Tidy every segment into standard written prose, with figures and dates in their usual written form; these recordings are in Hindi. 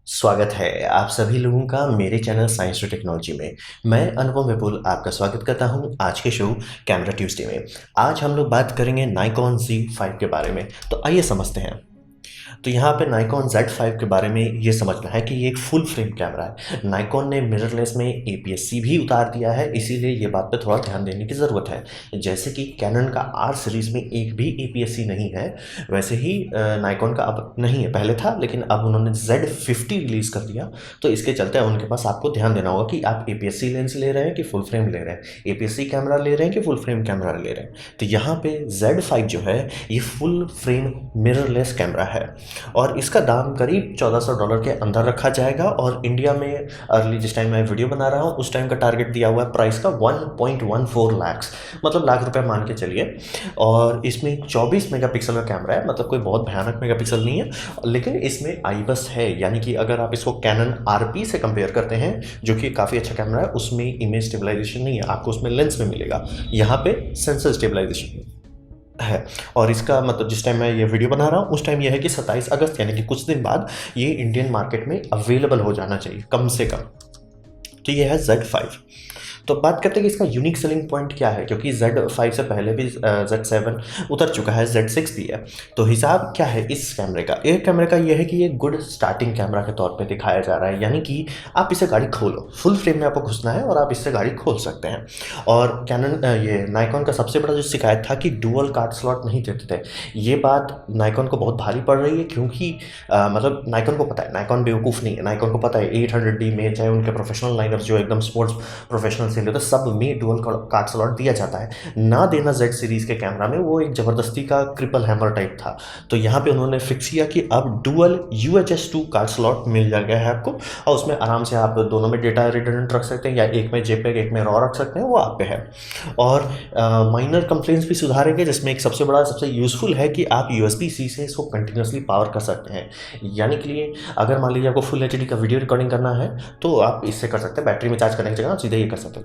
स्वागत है आप सभी लोगों का मेरे चैनल साइंस टू टेक्नोलॉजी में। मैं अनुपम विपुल आपका स्वागत करता हूं आज के शो कैमरा ट्यूसडे में। आज हम लोग बात करेंगे नाइकॉन Z5 के बारे में। तो आइए समझते हैं। तो यहाँ पे नाइकॉन Z5 के बारे में ये समझना है कि ये एक फुल फ्रेम कैमरा है। नाइकॉन ने मिररलेस में APS-C भी उतार दिया है, इसीलिए ये बात पे थोड़ा ध्यान देने की ज़रूरत है। जैसे कि कैनन का R सीरीज़ में एक भी APS-C नहीं है, वैसे ही नाइकॉन का अब नहीं है। पहले था लेकिन अब उन्होंने Z50 रिलीज़ कर दिया, तो इसके चलते उनके पास आपको ध्यान देना होगा कि आप APS-C लेंस ले रहे हैं कि फुल फ्रेम ले रहे हैं, APS-C कैमरा ले रहे हैं कि फुल फ्रेम कैमरा ले रहे हैं। तो यहाँ पे Z5 जो है ये फुल फ्रेम मिररलेस कैमरा है और इसका दाम करीब $1400 के अंदर रखा जाएगा। और इंडिया में अर्ली जिस टाइम मैं वीडियो बना रहा हूँ उस टाइम का टारगेट दिया हुआ है प्राइस का 1.14 लाख, मतलब लाख रुपए मान के चलिए। और इसमें 24 मेगापिक्सल का कैमरा है, मतलब कोई बहुत भयानक मेगापिक्सल नहीं है, लेकिन इसमें IBIS है। यानी कि अगर आप इसको कैनन RP से कंपेयर करते हैं जो कि काफ़ी अच्छा कैमरा है, उसमें इमेज स्टेबलाइजेशन नहीं है, आपको उसमें लेंस में मिलेगा, यहाँ पे सेंसर स्टेबलाइजेशन है। और इसका मतलब जिस टाइम मैं ये वीडियो बना रहा हूँ उस टाइम ये है कि 27 अगस्त यानी कि कुछ दिन बाद ये इंडियन मार्केट में अवेलेबल हो जाना चाहिए कम से कम। तो ये है Z5। तो बात करते हैं कि इसका यूनिक सेलिंग पॉइंट क्या है, क्योंकि Z5 से पहले भी Z7 उतर चुका है, Z6 भी है। तो हिसाब क्या है इस कैमरे का? एक कैमरे का ये है कि ये गुड स्टार्टिंग कैमरा के तौर पे दिखाया जा रहा है, यानी कि आप इसे गाड़ी खोलो, फुल फ्रेम में आपको घुसना है और आप इससे गाड़ी खोल सकते हैं। और कैनन ये नाइकॉन का सबसे बड़ा जो शिकायत था कि डुअल कार्ड स्लॉट नहीं देते थे, ये बात नाइकॉन को बहुत भारी पड़ रही है, क्योंकि मतलब नाइकॉन को पता है, नाइकॉन बेवकूफ़ नहीं है, नाइकॉन को पता है 800D में चाहे उनके प्रोफेशनल लाइनर जो एकदम स्पोर्ट्स प्रोफेशनल से तो सब में डुअल कार्ड स्लॉट दिया जाता है। ना देना Z सीरीज़ के कैमरा में वो एक ज़बरदस्ती का ट्रिपल हैमर टाइप था। तो यहाँ पे उन्होंने फिक्स किया कि अब डुअल UHS-2 कार्ड स्लॉट मिल जाएगा है आपको, और उसमें आराम से आप दोनों में डेटा रिडंडेंट रख सकते हैं, या एक में JPEG एक में RAW रख सकते हैं, वो आप पे है। और माइनर कंप्लेंट्स भी सुधारेंगे, जिसमें एक सबसे बड़ा सबसे यूज़फुल है कि आप USB-C से इसको कंटिन्यूसली पावर कर सकते हैं। यानी कि लिए अगर मान लीजिए आपको फुल HD का वीडियो रिकॉर्डिंग करना है तो आप इससे कर सकते हैं, बैटरी में चार्ज करने की जगह आप सीधे ये कर सकते हैं।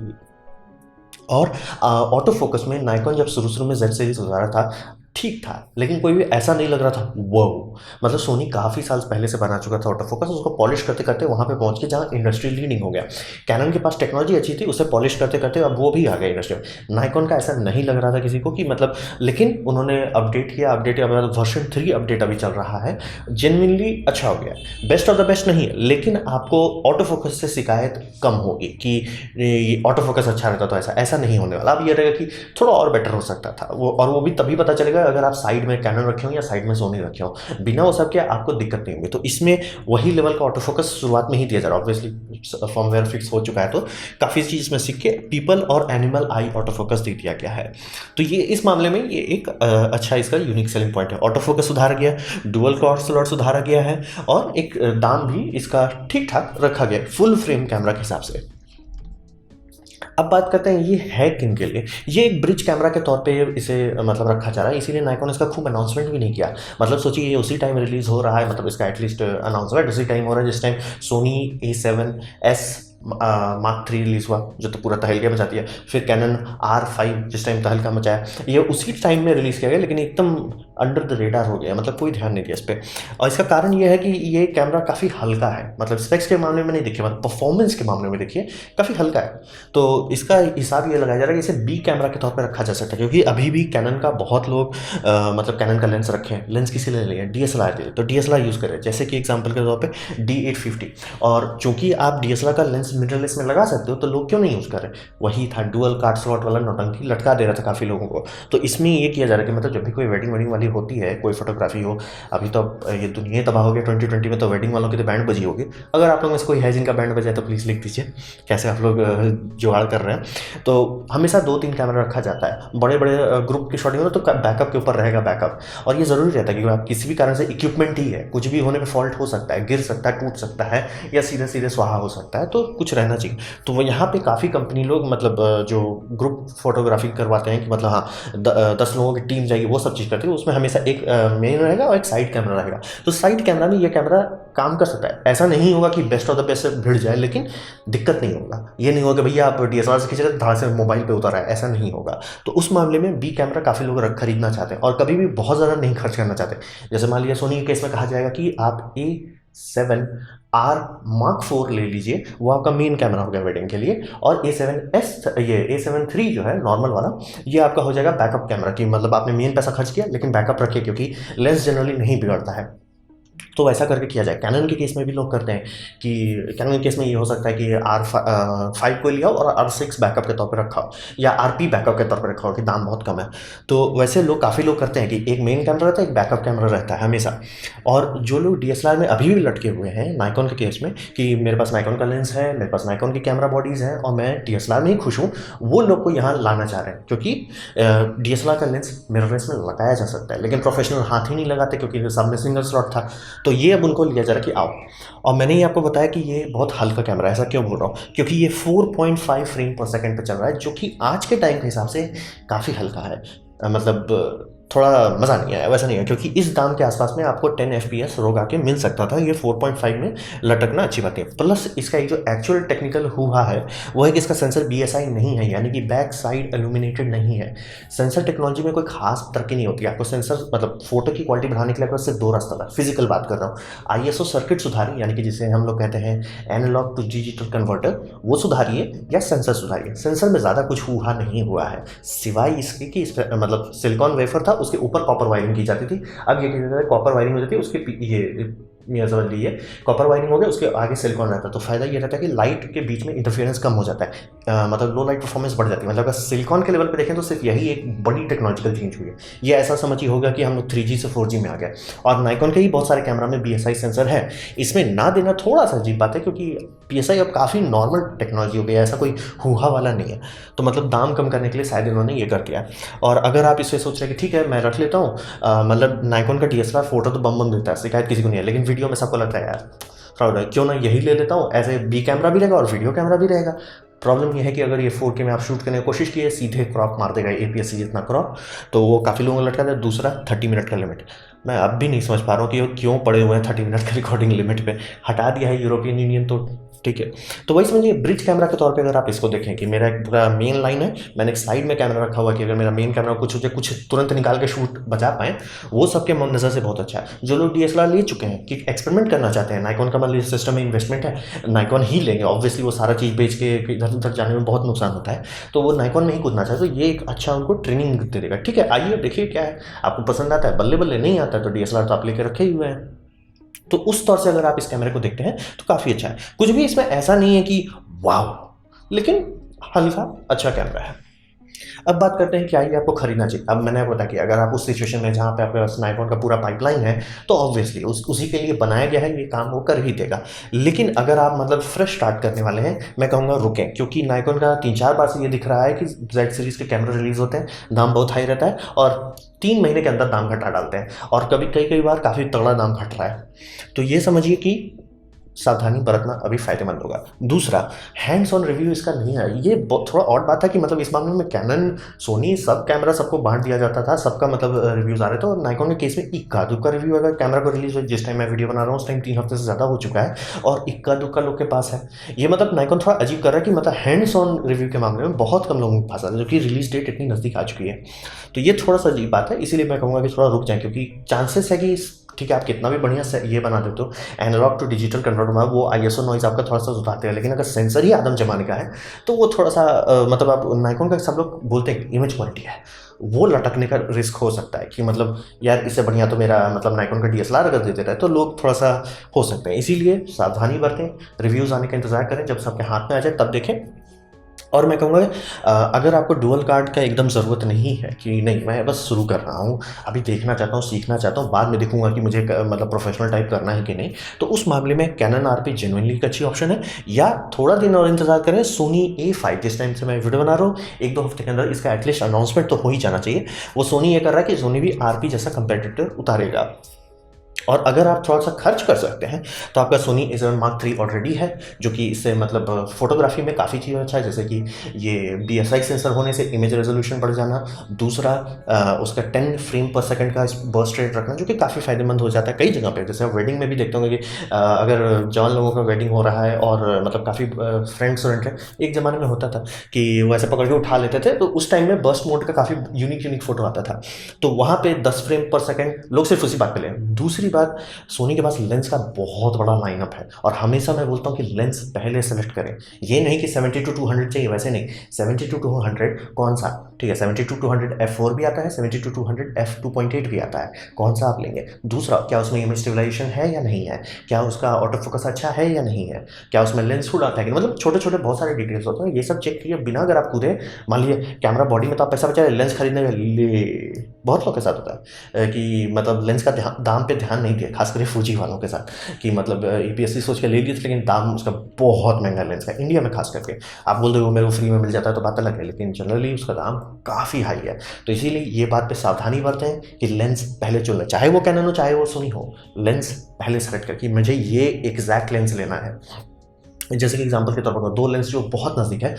और ऑटो फोकस में नाइकॉन जब शुरू में Z सीरीज उतारा था ठीक था, लेकिन कोई भी ऐसा नहीं लग रहा था वो, मतलब सोनी काफ़ी साल पहले से बना चुका था ऑटो फोकस, उसको पॉलिश करते करते वहाँ पे पहुँच के जहाँ इंडस्ट्री लीडिंग हो गया। कैनन के पास टेक्नोलॉजी अच्छी थी, उसे पॉलिश करते करते अब वो भी आ गया इंडस्ट्री में। नाइकॉन का ऐसा नहीं लग रहा था किसी को कि मतलब, लेकिन उन्होंने अपडेट किया, वर्जन 3 अपडेट अभी चल रहा है, जेन्युइनली अच्छा हो गया। बेस्ट ऑफ द बेस्ट नहीं है, लेकिन आपको ऑटो फोकस से शिकायत कम होगी कि ये ऑटो फोकस अच्छा रहता, तो ऐसा नहीं होने वाला। अब ये रहेगा कि थोड़ा और बेटर हो सकता था वो, और वो भी तभी पता चलेगा अगर आप साइड में कैनन रखे हो या साइड में सोनी रखे हो, बिना वो सब के आपको दिक्कत नहीं होगी। तो इसमें वही लेवल का ऑटो फोकस शुरुआत में ही दिया जा रहा है, ऑब्वियसली फॉर्मवेयर फिक्स हो चुका है, तो काफ़ी चीज़ इसमें सीख के पीपल और एनिमल आई ऑटो फोकस दे दिया गया है। तो ये इस मामले में ये एक अच्छा इसका यूनिक सेलिंग पॉइंट है। ऑटो फोकस सुधारा गया, डुअल कार्ड स्लॉट सुधारा गया है, और एक दाम भी इसका ठीक ठाक रखा गया फुल फ्रेम कैमरा के हिसाब से। अब बात करते हैं ये है किन के लिए। ये एक ब्रिज कैमरा के तौर पे इसे मतलब रखा जा रहा है, इसीलिए नाइकॉन इसका खूब अनाउंसमेंट भी नहीं किया। मतलब सोचिए ये उसी टाइम रिलीज़ हो रहा है, मतलब इसका एटलीस्ट अनाउंसमेंट उसी टाइम हो रहा है जिस time Soni A7S Mark 3 release हुआ, जो तो पूरा तहलका मचा दिया। फिर कैनन R5 जिस टाइम तहलका मचाया, ये उसी टाइम में रिलीज़ किया गया, लेकिन एकदम अंडर द रेडार हो गया, मतलब कोई ध्यान नहीं दिया इस पर। और इसका कारण ये है कि ये कैमरा काफ़ी हल्का है, मतलब स्पेक्स के मामले में नहीं देखिए, मतलब परफॉर्मेंस के मामले में देखिए काफ़ी हल्का है। तो इसका हिसाब ये लगाया जा रहा है कि इसे B कैमरा के तौर पे रखा जा सकता है, क्योंकि अभी भी कैनन का बहुत लोग मतलब कैनन का लेंस रखे हैं। लेंस किसी ने लिया DSLR के लिए, तो DSLR यूज़ करें, जैसे कि एग्जांपल के तौर पे D850। और चूंकि आप DSLR का लेंस मिररलेस में लगा सकते हो, तो लोग क्यों नहीं यूज़ कर रहे? वही था, डुअल कार्ड स्लॉट वाला नौटंकी लटका दे रहा था काफ़ी लोगों को। तो इसमें ये किया जा रहा है कि मतलब जब भी कोई वेडिंग वाली होती है, कोई फोटोग्राफी हो, अभी तो ये दुनिया तबाह हो गया 2020 में, तो वेडिंग वालों की तो बैंड बजी होगी। अगर आप लोग में से कोई है जिनका बैंड बजाए तो प्लीज़ लिख दीजिए कैसे आप लोग जुगाड़ कर रहे हैं। तो हमेशा 2-3 कैमरा रखा जाता है। बड़े बड़े ग्रुप की शॉटिंग हो तो बैकअप के ऊपर रहेगा बैकअप, और ये ज़रूरी रहता है क्योंकि आप किसी भी कारण से इक्विपमेंट ही है, कुछ भी होने पर फॉल्ट हो सकता है, गिर सकता है, टूट सकता है, या सीधे सीधे स्वाहा हो सकता है, तो कुछ रहना चाहिए। तो वो यहाँ पे काफ़ी कंपनी लोग मतलब जो ग्रुप फोटोग्राफी करवाते हैं कि मतलब हाँ 10 लोगों की टीम जाएगी, वो सब चीज़ करती है, उसमें हमेशा एक मेन रहेगा और एक साइड कैमरा रहेगा। तो साइड कैमरा में ये कैमरा काम कर सकता है। ऐसा नहीं होगा कि बेस्ट ऑफ द बेस्ट से भिड़ जाए, लेकिन दिक्कत नहीं होगा। ये नहीं होगा भैया आप DSLR से खींच रहे धड़ा से मोबाइल पे उतारा है, ऐसा नहीं होगा। तो उस मामले में B कैमरा काफ़ी लोग खरीदना चाहते हैं और कभी भी बहुत ज़्यादा नहीं खर्च करना चाहते। जैसे मान लिया सोनी के केस में कहा जाएगा कि आप A7R Mark 4 ले लीजिए, वो आपका मेन कैमरा हो गया वेडिंग के लिए। और A7 III जो है नॉर्मल वाला, ये आपका हो जाएगा बैकअप कैमरा, की मतलब आपने मेन पैसा खर्च किया लेकिन बैकअप रखिए, क्योंकि लेंस जनरली नहीं बिगड़ता है। तो वैसा करके किया जाए। कैनन के केस में भी लोग करते हैं कि कैनन के केस में ये हो सकता है कि R5 को लिया हो और R6 बैकअप के तौर पे रखा हो, या RP बैकअप के तौर पे रखा हो कि दाम बहुत कम है। तो वैसे लोग काफ़ी लोग करते हैं कि एक मेन कैमरा रहता है, एक बैकअप कैमरा रहता है हमेशा। और जो लोग DSLR में अभी भी लटके हुए हैं नाइकॉन के केस में, कि मेरे पास नाइकॉन का लेंस है, मेरे पास नाइकॉन की कैमरा बॉडीज़ हैं और मैं DSLR में ही खुश हूँ, वो लोग को यहाँ लाना चाह रहे हैं। क्योंकि DSLR का लेंस मिररलेस में लगाया जा सकता है, लेकिन प्रोफेशनल हाथ ही नहीं लगाते क्योंकि सब में सिंगल स्लॉट था। तो ये अब उनको लिया जा रहा है कि आओ। और मैंने ही आपको बताया कि ये बहुत हल्का कैमरा है। ऐसा क्यों बोल रहा हूँ? क्योंकि ये 4.5 फ्रेम पर सेकंड पे चल रहा है, जो कि आज के टाइम के हिसाब से काफ़ी हल्का है। मतलब थोड़ा मज़ा नहीं आया, वैसा नहीं है, क्योंकि इस दाम के आसपास में आपको 10 FPS रोग आके मिल सकता था। ये 4.5 में लटकना अच्छी बात है। प्लस इसका एक जो एक्चुअल टेक्निकल हुआ है वो है कि इसका सेंसर BSI नहीं है, यानी कि बैक साइड एल्यूमिनेटेड नहीं है। सेंसर टेक्नोलॉजी में कोई खास तरक्की नहीं होती। आपको सेंसर मतलब फोटो की क्वालिटी बढ़ाने के लिए आपको सिर्फ दो रास्ता था। फिजिकल बात कर रहा हूँ, ISO सर्किट सुधारिए, यानी कि जिसे हम लोग कहते हैं एनालॉग टू डिजिटल कन्वर्टर, वो सुधारिए, या सेंसर सुधारिए। सेंसर में ज़्यादा कुछ हुआ नहीं हुआ है, सिवाय इसके कि इस पर मतलब सिलिकॉन वेफर था, उसके ऊपर कॉपर वायरिंग की जाती थी। अब ये क्या कॉपर वायरिंग हो जाती है, उसके ये समझ लीजिए कॉपर वायरिंग हो गया, उसके आगे सिलिकॉन रहता है। तो फायदा ये रहता है कि लाइट के बीच में इंटरफेरेंस कम हो जाता है, मतलब लो लाइट परफॉर्मेंस बढ़ जाती है। मतलब अगर सिलिकॉन के लेवल पे देखें तो सिर्फ यही एक बड़ी टेक्नोलॉजिकल चेंज हुई है। ये ऐसा समझिए होगा कि हम लोग 3G से 4G में आ गए। और नाइकॉन के ही बहुत सारे कैमरा में BSI सेंसर है, इसमें ना देना थोड़ा सा अजीब बात है, क्योंकि PSI अब काफ़ी नॉर्मल टेक्नोलॉजी हो गई है, ऐसा कोई हुआ वाला नहीं है। तो मतलब दाम कम करने के लिए शायद इन्होंने ये कर दिया। और अगर आप इससे सोच रहे हैं कि ठीक है मैं रख लेता हूँ, मतलब नाइकॉन का DSLR फोटो तो बम देता है, शिकायत किसी को नहीं है, लेकिन वीडियो में सबको लगता है यार फ्रॉड है, क्यों ना यही ले लेता हूँ, एज ए B कैमरा भी रहेगा और वीडियो कैमरा भी रहेगा। प्रॉब्लम यह है कि अगर ये 4K में आप शूट करने की कोशिश कीजिए, सीधे क्रॉप मार देगा APS-C जितना क्रॉप, तो वो काफ़ी लोगों को लटका था। दूसरा 30 मिनट का लिमिट, मैं अब भी नहीं समझ पा रहा हूँ कि वो क्यों पड़े हुए हैं 30 मिनट का रिकॉर्डिंग लिमिट पे। हटा दिया है यूरोपियन यूनियन, तो ठीक है। तो वही समझिए ब्रिज कैमरा के तौर पे अगर आप इसको देखें कि मेरा एक पूरा मेन लाइन है, मैंने एक साइड में कैमरा रखा हुआ कि अगर मेरा मेन कैमरा कुछ हो जाए, कुछ तुरंत निकाल के शूट बचा पाएँ, वो सबके नज़र से बहुत अच्छा है। जो लोग DSLR ले चुके हैं कि एक्सपेरिमेंट करना चाहते हैं, नाइकॉन का मतलब सिस्टम में इन्वेस्टमेंट है, नाइकॉन ही लेंगे, ऑब्वियसली वो सारा चीज़ बेच के इधर उधर जाने में बहुत नुकसान होता है, तो वो नाइकॉन में ही कूदना चाहते, तो ये एक अच्छा उनको ट्रेनिंग दे देगा। ठीक है, आइए देखिए क्या है, आपको पसंद आता है बल्ले बल्ले, नहीं आता है तो DSLR तो आप लेके रखे ही हुए हैं। तो उस तौर से अगर आप इस कैमरे को देखते हैं तो काफ़ी अच्छा है। कुछ भी इसमें ऐसा नहीं है कि वाव, लेकिन हल्का अच्छा कैमरा है। अब बात करते हैं क्या ये आपको खरीदना चाहिए। अब मैंने आपको बताया कि अगर आप उस सिचुएशन में जहाँ पे आपके पास नाइकॉन का पूरा पाइपलाइन है, तो ऑब्वियसली उसी के लिए बनाया गया है, ये काम वो कर ही देगा। लेकिन अगर आप मतलब फ्रेश स्टार्ट करने वाले हैं, मैं कहूँगा रुकें, क्योंकि नाइकॉन का 3-4 बार से ये दिख रहा है कि Z सीरीज़ के कैमरे रिलीज़ होते हैं, दाम बहुत हाई रहता है और 3 महीने के अंदर दाम घटा डालते हैं, और कभी कई बार काफ़ी तगड़ा दाम घट रहा है। तो ये समझिए कि सावधानी बरतना अभी फ़ायदेमंद होगा। दूसरा, हैंड्स ऑन रिव्यू इसका नहीं है। ये थोड़ा ऑड बात है कि मतलब इस मामले में कैनन, सोनी सब कैमरा सबको बांट दिया जाता था, सबका मतलब रिव्यूज़ आ रहे थे, और नाइकॉन के केस में इक्का दुक्का रिव्यू अगर कैमरा को रिलीज़ हो, जिस टाइम मैं वीडियो बना रहा हूँ उस टाइम 3 हफ्ते से ज़्यादा हो चुका है, और इक्का दुक्का लोग के पास है। ये मतलब नाइकॉन थोड़ा अजीब कर रहा है कि मतलब हैंड्स ऑन रिव्यू के मामले में बहुत कम लोगों के पास आता है, जो कि रिलीज़ डेट इतनी नज़दीक आ चुकी है। तो ये थोड़ा सा अजीब बात है, इसीलिए मैं कहूँगा कि थोड़ा रुक जाएँ, क्योंकि चांसेस है कि ठीक है आप कितना भी बढ़िया से ये बना देते हो, एनालॉग टू डिजिटल कन्वर्टर में वो ISO नॉइज़ आपका थोड़ा सा सुधारते हैं, लेकिन अगर सेंसर ही आदम जमाने का है तो वो थोड़ा सा मतलब आप नाइकॉन का सब लोग बोलते हैं इमेज क्वालिटी है, वो लटकने का रिस्क हो सकता है कि मतलब यार इससे बढ़िया तो मेरा मतलब नाइकॉन का DSLR अगर दे देता है, तो लोग थोड़ा सा हो सकते हैं। इसीलिए सावधानी बरतें, रिव्यूज़ आने का इंतज़ार करें, जब सबके हाथ में आ जाए तब देखें। और मैं कहूँगा अगर आपको डुअल कार्ड का एकदम ज़रूरत नहीं है, कि नहीं मैं बस शुरू कर रहा हूँ, अभी देखना चाहता हूँ, सीखना चाहता हूँ, बाद में देखूंगा कि मुझे मतलब प्रोफेशनल टाइप करना है कि नहीं, तो उस मामले में कैनन RP जेन्युइनली एक अच्छी ऑप्शन है। या थोड़ा दिन और इंतजार करें, सोनी A5, जिस टाइम से मैं वीडियो बना रहा हूँ 1-2 हफ्ते के अंदर इसका एटलीस्ट अनाउंसमेंट तो हो ही जाना चाहिए। वो सोनी ये कर रहा है कि सोनी भी RP जैसा कंपेटिटर उतारेगा। और अगर आप थोड़ा सा खर्च कर सकते हैं तो आपका सोनी A7 Mark 3 ऑलरेडी है, जो कि इससे मतलब फोटोग्राफी में काफ़ी चीज़ें अच्छा है, जैसे कि ये BSI सेंसर होने से इमेज रेजोल्यूशन बढ़ जाना। दूसरा उसका 10 फ्रेम पर सेकंड का बर्स्ट रेट रखना, जो कि काफ़ी फायदेमंद हो जाता है कई जगह पे। जैसे आप वेडिंग में भी देखते होंगे कि अगर जवान लोगों का वेडिंग हो रहा है और मतलब काफ़ी फ्रेंड्स है, एक ज़माने में होता था कि वो ऐसे पकड़ के उठा लेते थे, तो उस टाइम में बर्स्ट मोड का काफ़ी यूनिक फोटो आता था, तो वहाँ पर 10 फ्रेम पर सेकेंड लोग सिर्फ उसी बात पे लें। दूसरी बात, सोनी के पास लेंस का बहुत बड़ा लाइनअप है और हमेशा मैं बोलता हूँ कि लेंस पहले सेलेक्ट करें। ये नहीं कि 70-200 चाहिए, वैसे नहीं, 70-200 कौन सा, ठीक है, 70-200 f4 भी आता है, 70-200 f2.8 भी आता है, कौन सा आप लेंगे। दूसरा, क्या उसमें इमेज स्टेबलाइजेशन है या नहीं है, क्या उसका ऑटो फोकस अच्छा है या नहीं है, क्या उसमें लेंस हुड आता है, मतलब छोटे छोटे बहुत सारे डिटेल्स होते हैं, ये सब चेक किए बिना अगर आप कूदे, मान लीजिए कैमरा बॉडी में तो आप पैसा बचा रहे, लेंस खरीदने में ले, बहुत लोग के साथ होता है कि मतलब लेंस का दाम पे ध्यान नहीं दिया, खासकर फूजी वालों के साथ, कि मतलब APS-C सोच के ले लिए थे, लेकिन दाम उसका बहुत महंगा लेंस है इंडिया में खास करके। आप बोल दो वो मेरे को फ्री में मिल जाता है तो बात अलग है, लेकिन जनरली उसका दाम काफ़ी हाई है। तो इसीलिए ये बात पे सावधानी बरतें कि लेंस पहले चुनना, चाहे वो कैनन हो चाहे वो सोनी हो, लेंस पहले सेलेक्ट करके मुझे ये एग्जैक्ट लेंस लेना है। जैसे कि एग्जांपल के तौर पर दो लेंस जो बहुत नज़दीक है,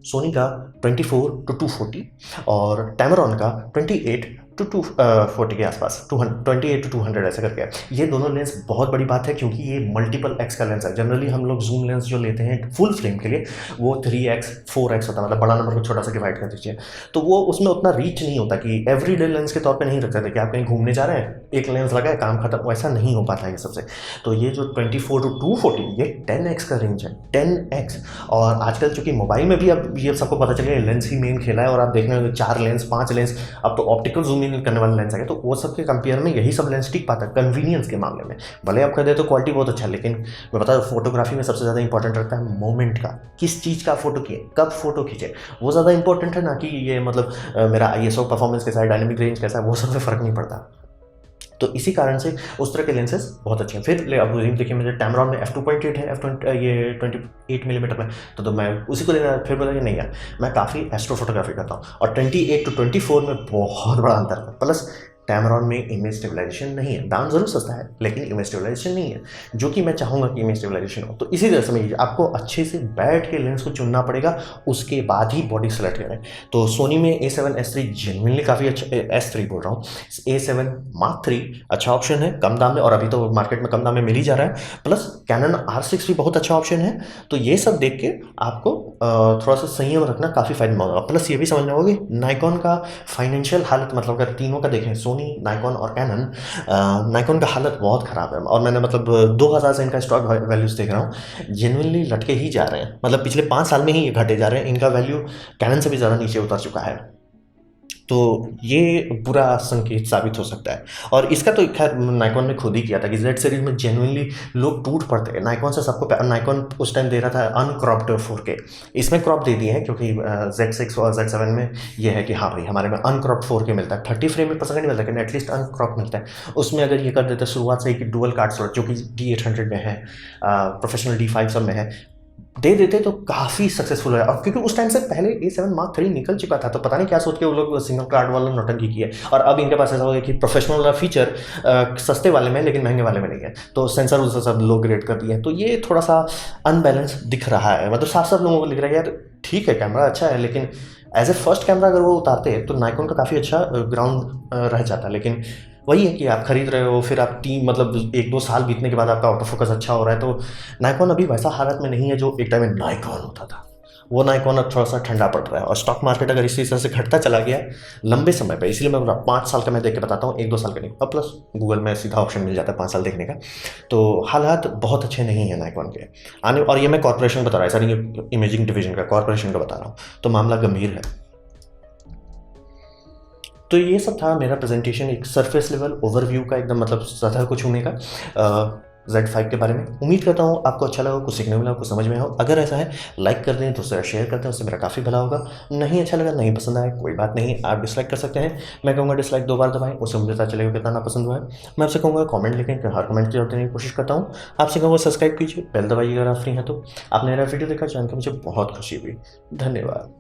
सोनी का 24-240 और टैमरॉन का 28-240 के आसपास, 28-200 ऐसा करके है। ये दोनों लेंस बहुत बड़ी बात है क्योंकि ये मल्टीपल एक्स का लेंस है। जनरली हम लोग जूम लेंस जो लेते हैं फुल फ्रेम के लिए वो 3x 4x होता है, मतलब बड़ा नंबर को छोटा सा डिवाइड कर दीजिए, तो वो उसमें उतना रीच नहीं होता कि एवरीडे लेंस के तौर पे नहीं रख सकते कि आप कहीं घूमने जा रहे हैं एक लेंस लगा है काम खत्म, वैसा नहीं हो पाता है ये सबसे। तो ये जो 24-240 ये 10x का रेंज है, 10x। और आजकल चूंकि मोबाइल में भी अब ये सबको पता चल गया लेंस ही मेन खेला है, और आप देखने में 4 लेंस 5 लेंस, अब तो ऑप्टिकल जूम इन करने वाले लेंस आ गए, तो वो सब के कंपेयर में यही सब लेंस टिक पाता है कन्वीनियंस के मामले में। भले आप कह दे तो क्वालिटी बहुत अच्छा है, लेकिन मैं बता दूं फोटोग्राफी में सबसे ज़्यादा इंपॉर्टेंट रहता है मोमेंट का, किस चीज़ का फोटो किए, कब फोटो खींचे, वो ज़्यादा इंपॉर्टेंट है ना कि ये मतलब मेरा ISO परफॉर्मेंस कैसा है, डायनेमिक रेंज कैसा है, वो सब में फ़र्क नहीं पड़ता। तो इसी कारण से उस तरह के लेंसेज बहुत अच्छे हैं। फिर अब देखिए मुझे टैमरॉन में f2.8 है, ये 28 मिलीमीटर में, तो मैं उसी को लेना, फिर बोला कि नहीं यार मैं काफ़ी एस्ट्रो फोटोग्राफी करता हूँ, और 28-24 में बहुत बड़ा अंतर है। प्लस टैमरॉन में इमेज स्टेबलाइजेशन नहीं है, दाम जरूर सस्ता है लेकिन इमेज स्टेबलाइजेशन नहीं है, जो कि मैं चाहूँगा कि इमेज स्टेबलाइजेशन हो। तो इसी तरह से आपको अच्छे से बैठ के लेंस को चुनना पड़ेगा, उसके बाद ही बॉडी सेलेक्ट करें। तो सोनी में A7S3 जेन्युइनली काफ़ी अच्छा, S3 बोल रहा हूँ, A7 Mark III अच्छा ऑप्शन है कम दाम में, और अभी तो मार्केट में कम दाम में मिल ही जा रहा है। प्लस कैनन R6 भी बहुत अच्छा ऑप्शन है। तो ये सब देख के आपको थोड़ा सा संयम रखना काफ़ी फायदेमंद होगा। प्लस ये भी समझना होगा कि नाइकॉन का फाइनेंशियल हालत, मतलब अगर तीनों का देखें, सोनी, नाइकॉन और कैनन, नाइकॉन का हालत बहुत ख़राब है, और मैंने मतलब 2000 से इनका स्टॉक वैल्यूज़ देख रहा हूँ, जेन्युइनली लटके ही जा रहे हैं, मतलब पिछले 5 साल में ही ये घटे जा रहे हैं, इनका वैल्यू कैनन से भी ज़्यादा नीचे उतर चुका है। तो ये बुरा संकेत साबित हो सकता है। और इसका तो खैर नाइकॉन ने खुद ही किया था कि Z सीरीज में जेन्युइनली लोग टूट पड़ते हैं नाइकॉन से। सबको नाइकॉन उस टाइम दे रहा था अनक्रॉप्ड 4K, इसमें क्रॉप दे दिए हैं क्योंकि Z6 और Z7 में ये है कि हाँ भाई हमारे में अनक्रॉप्ड 4K मिलता है, 30 फ्रेम पर सेकंड मिलता है, लेकिन एटलीस्ट अनक्रॉप मिलता है। उसमें अगर ये कर देते शुरुआत से ही कि डुअल कार्ड स्लॉट जो कि D800 में है, प्रोफेशनल D5 सब में है, दे देते तो काफ़ी सक्सेसफुल है। और क्योंकि उस टाइम से पहले A7 Mark III निकल चुका था, तो पता नहीं क्या सोच के वो लोग सिंगल कार्ड वाला नौटंकी की है। और अब इनके पास ऐसा हो गया कि प्रोफेशनल वाला फीचर सस्ते वाले में लेकिन महंगे वाले में नहीं है, तो सेंसर उससे सब लो ग्रेड कर दिए हैं। तो ये थोड़ा सा अनबैलेंस दिख रहा है, मतलब साफ साफ लोगों को दिख रहा है यार ठीक है कैमरा अच्छा है, लेकिन एज ए फर्स्ट कैमरा अगर वो उतारते हैं तो नाइकॉन का काफ़ी अच्छा ग्राउंड रह जाता है। लेकिन वही है कि आप खरीद रहे हो, फिर आप 1-2 साल बीतने के बाद आपका ऑटो फोकस अच्छा हो रहा है, तो नाइकॉन अभी वैसा हालत में नहीं है जो एक टाइम में नाइकॉन होता था। वो नाइकॉन अब थोड़ा सा ठंडा पड़ रहा है, और स्टॉक मार्केट अगर इसी तरह से घटता चला गया लंबे समय पे, इसलिए मैं 5 साल का मैं देख के बताता हूँ, 1-2 साल का नहीं। अब प्लस गूगल में सीधा ऑप्शन मिल जाता है 5 साल देखने का। तो हालात बहुत अच्छे नहीं है नाइकॉन के आने, और ये मैं कॉर्पोरेशन बता रहा है, सारी इमेजिंग डिवीजन का कॉर्पोरेशन का बता रहा हूँ, तो मामला गंभीर है। तो ये सब था मेरा प्रेजेंटेशन, एक सरफेस लेवल ओवरव्यू का, एकदम मतलब सतह को छूने का Z5 के बारे में। उम्मीद करता हूँ आपको अच्छा लगा, कुछ सीखने मिला, कुछ समझ में हो। अगर ऐसा है लाइक कर दें, दूसरा शेयर कर दें, उससे मेरा काफ़ी भला होगा। नहीं अच्छा लगा, नहीं पसंद आया, कोई बात नहीं, आप डिसलाइक कर सकते हैं। मैं कहूँगा डिसलाइक 2 बार दबाएं, उससे मुझे पता चलेगा कितना ना पसंद हुआ है। मैं आपसे कहूँगा कॉमेंट लिखें, हर कमेंट की जवाब देने की कोशिश करता हूँ। आपसे कहूँगा सब्सक्राइब कीजिए, बेल दबाइए अगर आप फ्री हैं तो। आपने मेरा वीडियो देखा, जान के मुझे बहुत खुशी हुई। धन्यवाद।